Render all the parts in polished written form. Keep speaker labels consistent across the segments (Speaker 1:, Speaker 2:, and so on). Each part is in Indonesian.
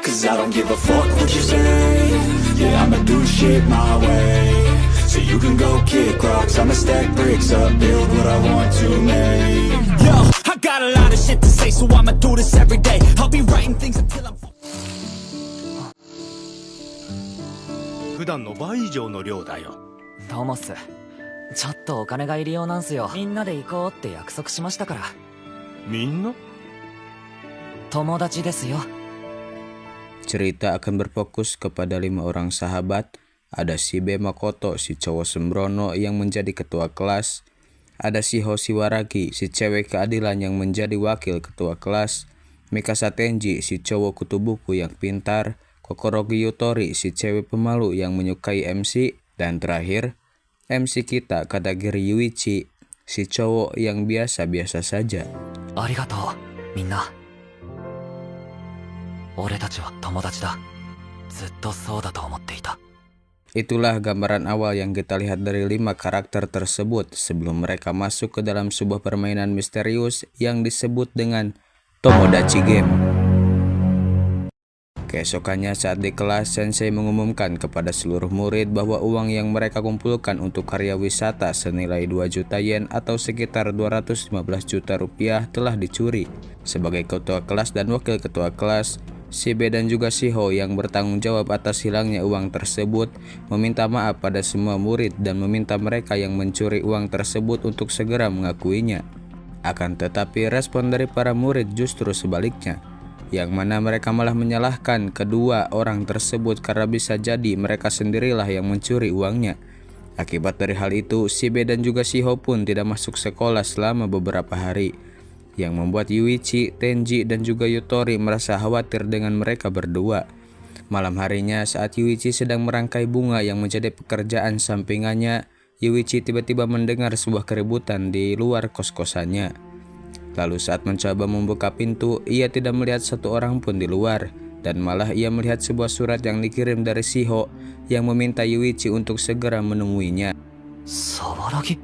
Speaker 1: Cause I don't give a fuck what you say. Yeah, I'ma do shit my way. So you can go kick rocks, I'ma stack bricks up, build what I want to make. Yo, I got a lot of shit to say, so I'ma do this every day. I'll be writing things until I'm
Speaker 2: 普段の倍以上の量だよ。
Speaker 3: トモス、ちょっとお金が入りようなんすよ。みんなで行こうって約束しましたから。
Speaker 2: みんな？
Speaker 3: 友達ですよ。
Speaker 4: Cerita akan berfokus kepada 5 orang sahabat. Ada si B Makoto, si cowok sembrono yang menjadi ketua kelas. Ada si Hoshiwaraki, si cewek keadilan yang menjadi wakil ketua kelas. Mikasa Tenji, si cowok kutu buku yang pintar. Kokorogi Yutori, si cewek pemalu yang menyukai MC. Dan terakhir, MC kita Kadagiri Yuichi, si cowok yang biasa-biasa saja.
Speaker 3: Arigatou, minna. 俺たちは友達だ。ずっとそうだと思っていた。
Speaker 4: Itulah gambaran awal yang kita lihat dari 5 karakter tersebut sebelum mereka masuk ke dalam sebuah permainan misterius yang disebut dengan Tomodachi Game. Keesokannya saat di kelas, sensei mengumumkan kepada seluruh murid bahwa uang yang mereka kumpulkan untuk karya wisata senilai 2 juta yen atau sekitar 215 juta rupiah telah dicuri. Sebagai ketua kelas dan wakil ketua kelas, si B dan juga si Ho yang bertanggung jawab atas hilangnya uang tersebut meminta maaf pada semua murid dan meminta mereka yang mencuri uang tersebut untuk segera mengakuinya. Akan tetapi respon dari para murid justru sebaliknya, yang mana mereka malah menyalahkan kedua orang tersebut karena bisa jadi mereka sendirilah yang mencuri uangnya. Akibat dari hal itu, si B dan juga si Ho pun tidak masuk sekolah selama beberapa hari, yang membuat Yuichi, Tenji, dan juga Yutori merasa khawatir dengan mereka berdua. Malam harinya saat Yuichi sedang merangkai bunga yang menjadi pekerjaan sampingannya, Yuichi tiba-tiba mendengar sebuah keributan di luar kos-kosannya. Lalu saat mencoba membuka pintu, ia tidak melihat satu orang pun di luar, dan malah ia melihat sebuah surat yang dikirim dari Shiho yang meminta Yuichi untuk segera menemuinya.
Speaker 3: Sawaragi?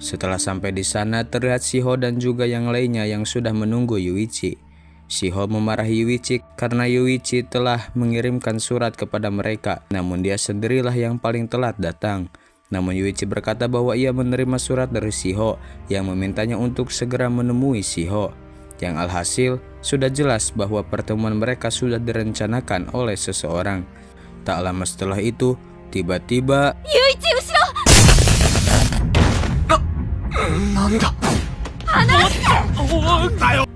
Speaker 4: Setelah sampai di sana, terlihat Shiho dan juga yang lainnya yang sudah menunggu Yuichi. Shiho memarahi Yuichi karena Yuichi telah mengirimkan surat kepada mereka, namun dia sendirilah yang paling telat datang. Namun Yuichi berkata bahwa ia menerima surat dari Shiho yang memintanya untuk segera menemui Shiho. Yang alhasil, sudah jelas bahwa pertemuan mereka sudah direncanakan oleh seseorang. Tak lama setelah itu, tiba-tiba
Speaker 5: Yuichi, ushiro!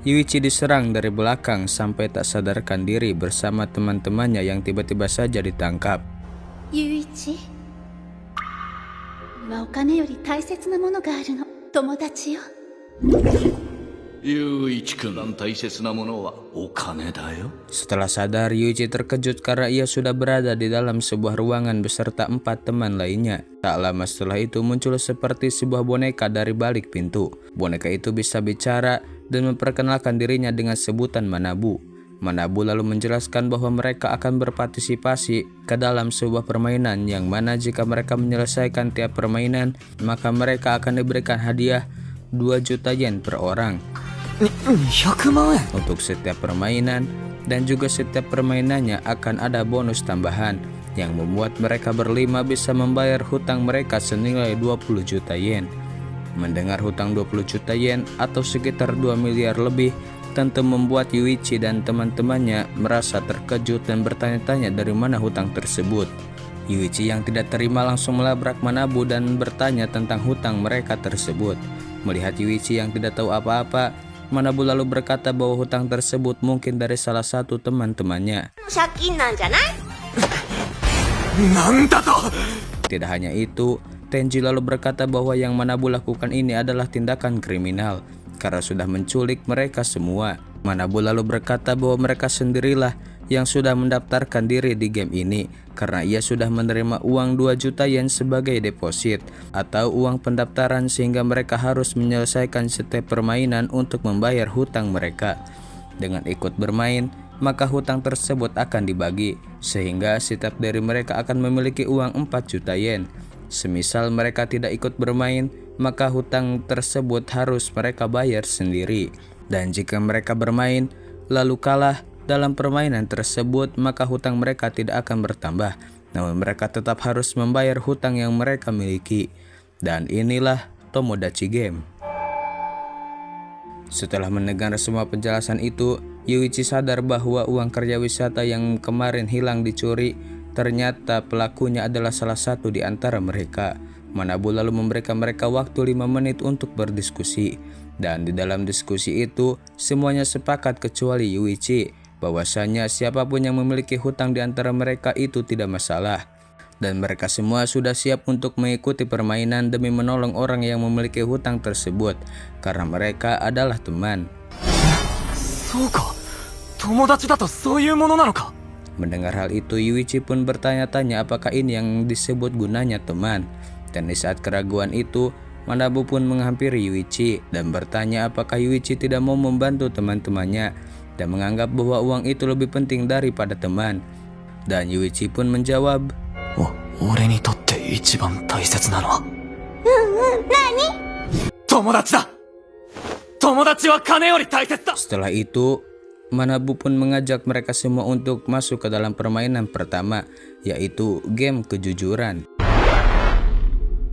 Speaker 4: Yuichi diserang dari belakang sampai tak sadarkan diri bersama teman-temannya yang tiba-tiba saja ditangkap.
Speaker 5: Yuichi, お金より大切なものがあるの。友達よ。
Speaker 6: Yuichi君、大切なものはお金だよ。
Speaker 4: Setelah sadar, Yuichi terkejut karena ia sudah berada di dalam sebuah ruangan beserta 4 teman lainnya. Tak lama setelah itu muncul seperti sebuah boneka dari balik pintu. Boneka itu bisa bicara dan memperkenalkan dirinya dengan sebutan Manabu. Manabu lalu menjelaskan bahwa mereka akan berpartisipasi ke dalam sebuah permainan yang mana jika mereka menyelesaikan tiap permainan, maka mereka akan diberikan hadiah 2 juta yen per orang.
Speaker 3: 200万円
Speaker 4: Untuk setiap permainan, dan juga setiap permainannya akan ada bonus tambahan yang membuat mereka berlima bisa membayar hutang mereka senilai 20 juta yen. Mendengar hutang 20 juta yen atau sekitar 2 miliar lebih tentu membuat Yuichi dan teman-temannya merasa terkejut dan bertanya-tanya dari mana hutang tersebut. Yuichi yang tidak terima langsung melabrak Manabu dan bertanya tentang hutang mereka tersebut. Melihat Yuichi yang tidak tahu apa-apa, Manabu lalu berkata bahwa hutang tersebut mungkin dari salah satu teman-temannya. Tidak hanya itu, Tenji lalu berkata bahwa yang Manabu lakukan ini adalah tindakan kriminal karena sudah menculik mereka semua. Manabu lalu berkata bahwa mereka sendirilah yang sudah mendaftarkan diri di game ini karena ia sudah menerima uang 2 juta yen sebagai deposit atau uang pendaftaran sehingga mereka harus menyelesaikan setiap permainan untuk membayar hutang mereka. Dengan ikut bermain, maka hutang tersebut akan dibagi sehingga setiap dari mereka akan memiliki uang 4 juta yen. Semisal mereka tidak ikut bermain, maka hutang tersebut harus mereka bayar sendiri. Dan jika mereka bermain lalu kalah dalam permainan tersebut, maka hutang mereka tidak akan bertambah, namun mereka tetap harus membayar hutang yang mereka miliki. Dan inilah Tomodachi Game. Setelah mendengar semua penjelasan itu, Yuichi sadar bahwa uang kerja wisata yang kemarin hilang dicuri, ternyata pelakunya adalah salah satu di antara mereka. Manabu lalu memberikan mereka waktu 5 menit untuk berdiskusi. Dan di dalam diskusi itu, semuanya sepakat kecuali Yuichi, bahwasanya siapapun yang memiliki hutang di antara mereka itu tidak masalah. Dan mereka semua sudah siap untuk mengikuti permainan demi menolong orang yang memiliki hutang tersebut, karena mereka adalah teman. Mendengar hal itu, Yuichi pun bertanya-tanya apakah ini yang disebut gunanya teman. Dan di saat keraguan itu, Manabu pun menghampiri Yuichi dan bertanya apakah Yuichi tidak mau membantu teman-temannya dan menganggap bahwa uang itu lebih penting daripada teman. Dan Yuichi pun menjawab, Setelah itu, Manabu pun mengajak mereka semua untuk masuk ke dalam permainan pertama, yaitu game kejujuran.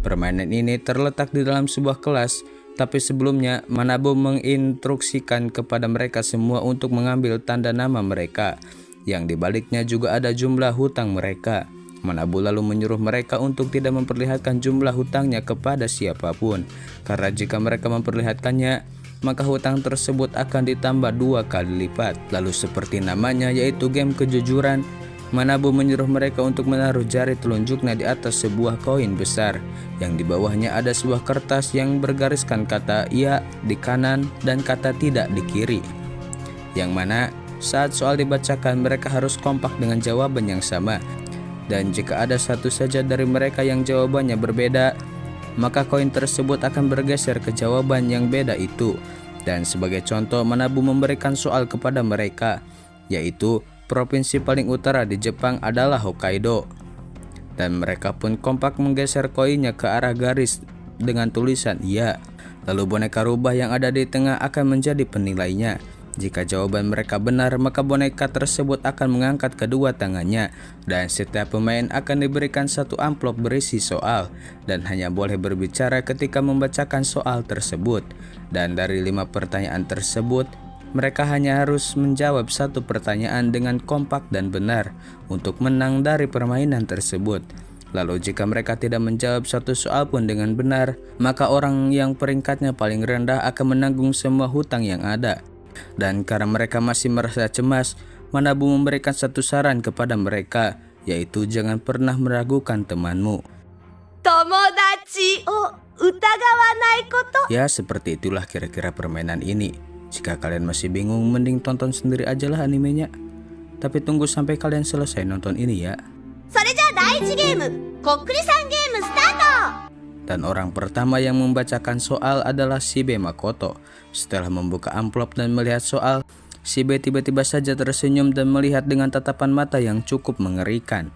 Speaker 4: Permainan ini terletak di dalam sebuah kelas, tapi sebelumnya Manabu menginstruksikan kepada mereka semua untuk mengambil tanda nama mereka, yang dibaliknya juga ada jumlah hutang mereka. Manabu lalu menyuruh mereka untuk tidak memperlihatkan jumlah hutangnya kepada siapapun, karena jika mereka memperlihatkannya, maka hutang tersebut akan ditambah 2 kali lipat. Lalu seperti namanya yaitu game kejujuran, Manabu menyuruh mereka untuk menaruh jari telunjuknya di atas sebuah koin besar, yang di bawahnya ada sebuah kertas yang bergariskan kata iya di kanan dan kata tidak di kiri. Yang mana saat soal dibacakan mereka harus kompak dengan jawaban yang sama. Dan jika ada satu saja dari mereka yang jawabannya berbeda, maka koin tersebut akan bergeser ke jawaban yang beda itu. Dan sebagai contoh, Manabu memberikan soal kepada mereka, yaitu provinsi paling utara di Jepang adalah Hokkaido. Dan mereka pun kompak menggeser koinnya ke arah garis dengan tulisan iya. Lalu boneka rubah yang ada di tengah akan menjadi penilainya. Jika jawaban mereka benar, maka boneka tersebut akan mengangkat kedua tangannya, dan setiap pemain akan diberikan satu amplop berisi soal, dan hanya boleh berbicara ketika membacakan soal tersebut. Dan dari 5 pertanyaan tersebut, mereka hanya harus menjawab 1 pertanyaan dengan kompak dan benar untuk menang dari permainan tersebut. Lalu jika mereka tidak menjawab 1 soal pun dengan benar, maka orang yang peringkatnya paling rendah akan menanggung semua hutang yang ada. Dan karena mereka masih merasa cemas, Manabu memberikan 1 saran kepada mereka, yaitu jangan pernah meragukan temanmu.
Speaker 5: Tomodachi o utagawanai koto.
Speaker 4: Ya, seperti itulah kira-kira permainan ini. Jika kalian masih bingung, mending tonton sendiri aja lah animenya. Tapi tunggu sampai kalian selesai nonton ini ya. Dan orang pertama yang membacakan soal adalah Shibe Makoto. Setelah membuka amplop dan melihat soal, Shibe tiba-tiba saja tersenyum dan melihat dengan tatapan mata yang cukup mengerikan.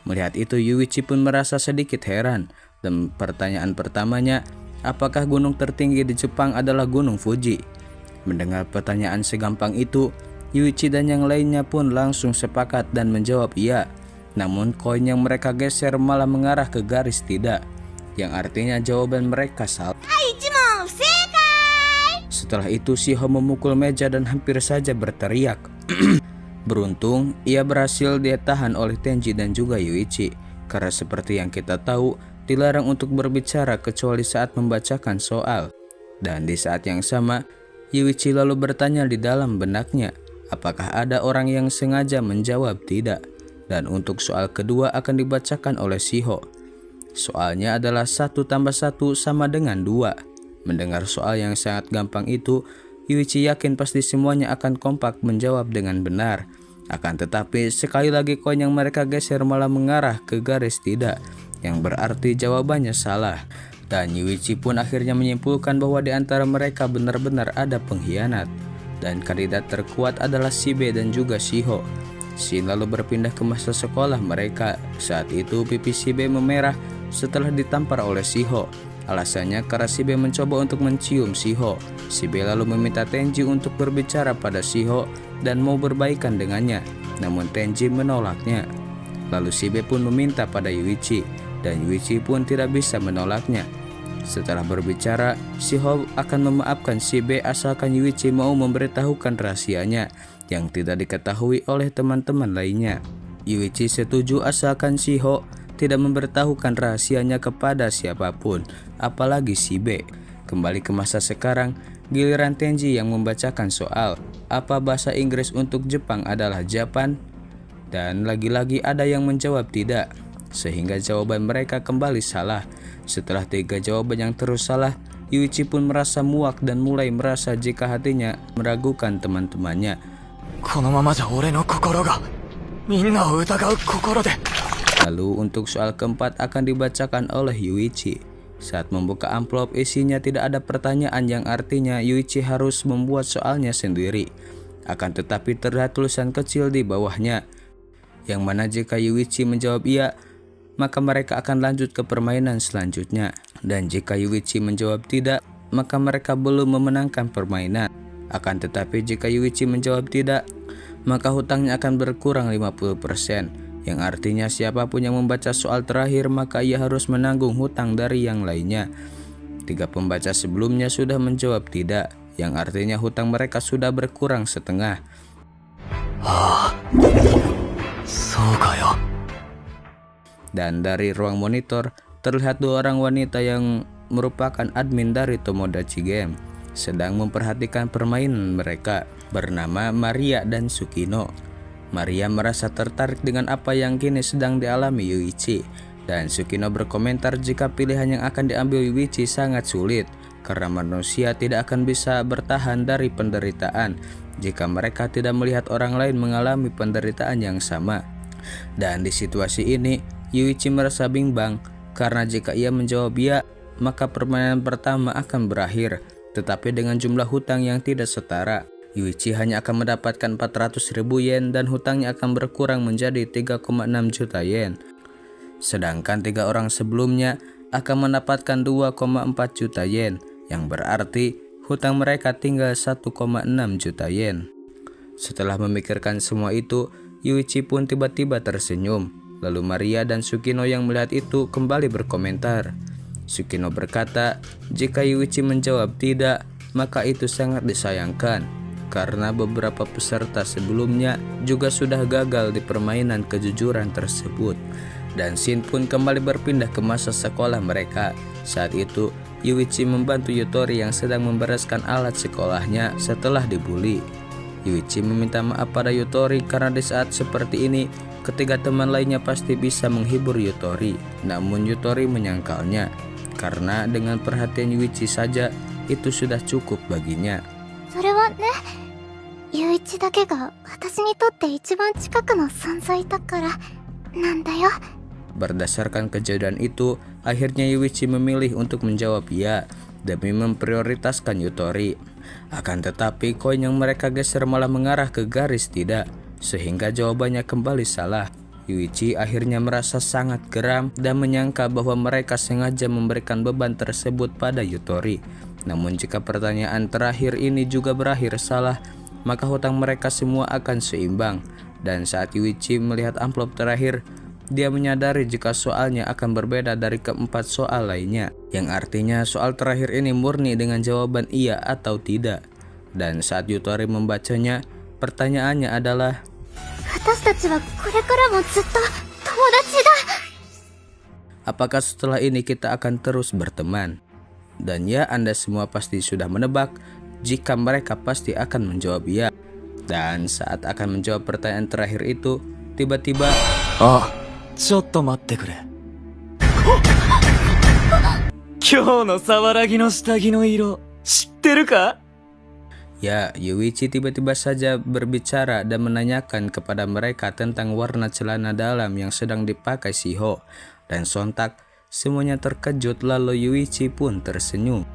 Speaker 4: Melihat itu, Yuichi pun merasa sedikit heran. Dan pertanyaan pertamanya, apakah gunung tertinggi di Jepang adalah Gunung Fuji? Mendengar pertanyaan segampang itu, Yuichi dan yang lainnya pun langsung sepakat dan menjawab iya. Namun koin yang mereka geser malah mengarah ke garis tidak, yang artinya jawaban mereka salah. Setelah itu Shiho memukul meja dan hampir saja berteriak. Beruntung ia berhasil ditahan oleh Tenji dan juga Yuichi, karena seperti yang kita tahu dilarang untuk berbicara kecuali saat membacakan soal. Dan di saat yang sama Yuichi lalu bertanya di dalam benaknya, apakah ada orang yang sengaja menjawab tidak. Dan untuk soal kedua akan dibacakan oleh Shiho. Soalnya adalah 1 tambah 1 sama dengan 2. Mendengar soal yang sangat gampang itu, Yuichi yakin pasti semuanya akan kompak menjawab dengan benar. Akan tetapi sekali lagi koin yang mereka geser malah mengarah ke garis tidak, yang berarti jawabannya salah. Dan Yuichi pun akhirnya menyimpulkan bahwa di antara mereka benar-benar ada pengkhianat. Dan kandidat terkuat adalah Shibe dan juga Shiho. Shin lalu berpindah ke masa sekolah mereka. Saat itu pipi Shibe memerah setelah ditampar oleh Shiho. Alasannya karena Shibe mencoba untuk mencium Shiho. Shibe lalu meminta Tenji untuk berbicara pada Shiho dan mau berbaikan dengannya, namun Tenji menolaknya. Lalu Shibe pun meminta pada Yuichi, dan Yuichi pun tidak bisa menolaknya. Setelah berbicara, Shiho akan memaafkan Shibe asalkan Yuichi mau memberitahukan rahasianya yang tidak diketahui oleh teman-teman lainnya. Yuichi setuju asalkan Shiho tidak memberitahukan rahasianya kepada siapapun, apalagi Shibe. Kembali ke masa sekarang, giliran Tenji yang membacakan soal. Apa bahasa Inggris untuk Jepang adalah Japan? Dan lagi-lagi ada yang menjawab tidak, sehingga jawaban mereka kembali salah. Setelah 3 jawaban yang terus salah, Yuichi pun merasa muak dan mulai merasa jika hatinya meragukan teman-temannya. Lalu untuk soal keempat akan dibacakan oleh Yuichi. Saat membuka amplop, isinya tidak ada pertanyaan, yang artinya Yuichi harus membuat soalnya sendiri. Akan tetapi terlihat tulisan kecil di bawahnya, yang mana jika Yuichi menjawab iya, maka mereka akan lanjut ke permainan selanjutnya. Dan jika Yuichi menjawab tidak, maka mereka belum memenangkan permainan. Akan tetapi jika Yuichi menjawab tidak, maka hutangnya akan berkurang 50%. Yang artinya siapapun yang membaca soal terakhir maka ia harus menanggung hutang dari yang lainnya. 3 pembaca sebelumnya sudah menjawab tidak, yang artinya hutang mereka sudah berkurang setengah. Dan dari ruang monitor terlihat 2 orang wanita yang merupakan admin dari Tomodachi Game sedang memperhatikan permainan mereka, bernama Maria dan Tsukino. Maria merasa tertarik dengan apa yang kini sedang dialami Yuichi, dan Tsukino berkomentar jika pilihan yang akan diambil Yuichi sangat sulit karena manusia tidak akan bisa bertahan dari penderitaan jika mereka tidak melihat orang lain mengalami penderitaan yang sama. Dan di situasi ini Yuichi merasa bimbang karena jika ia menjawab ya, maka permainan pertama akan berakhir, tetapi dengan jumlah hutang yang tidak setara. Yuichi hanya akan mendapatkan 400.000 yen dan hutangnya akan berkurang menjadi 3,6 juta yen. Sedangkan 3 orang sebelumnya akan mendapatkan 2,4 juta yen, yang berarti hutang mereka tinggal 1,6 juta yen. Setelah memikirkan semua itu, Yuichi pun tiba-tiba tersenyum. Lalu Maria dan Tsukino yang melihat itu kembali berkomentar. Tsukino berkata, jika Yuichi menjawab tidak, maka itu sangat disayangkan, karena beberapa peserta sebelumnya juga sudah gagal di permainan kejujuran tersebut. Dan scene pun kembali berpindah ke masa sekolah mereka. Saat itu, Yuichi membantu Yutori yang sedang membereskan alat sekolahnya setelah dibully. Yuichi meminta maaf pada Yutori karena di saat seperti ini, ketiga teman lainnya pasti bisa menghibur Yutori. Namun Yutori menyangkalnya, karena dengan perhatian Yuichi saja, itu sudah cukup baginya.
Speaker 5: 友一だけが私にとって一番近くの存在だからなんだよ.
Speaker 4: Berdasarkan kejadian itu, akhirnya Yuichi memilih untuk menjawab ya demi memprioritaskan Yutori. Akan tetapi koin yang mereka geser malah mengarah ke garis tidak, sehingga jawabannya kembali salah. Yuichi akhirnya merasa sangat geram dan menyangka bahwa mereka sengaja memberikan beban tersebut pada Yutori. Namun jika pertanyaan terakhir ini juga berakhir salah, maka hutang mereka semua akan seimbang. Dan saat Yuichi melihat amplop terakhir, dia menyadari jika soalnya akan berbeda dari keempat soal lainnya, yang artinya soal terakhir ini murni dengan jawaban iya atau tidak. Dan saat Yutori membacanya, pertanyaannya adalah, apakah setelah ini kita akan terus berteman? Dan ya, Anda semua pasti sudah menebak jika mereka pasti akan menjawab ya. Dan saat akan menjawab pertanyaan terakhir itu, tiba-tiba, ya, Yuichi tiba-tiba saja berbicara dan menanyakan kepada mereka tentang warna celana dalam yang sedang dipakai Shiho. Dan sontak semuanya terkejut, lalu Yuichi pun tersenyum.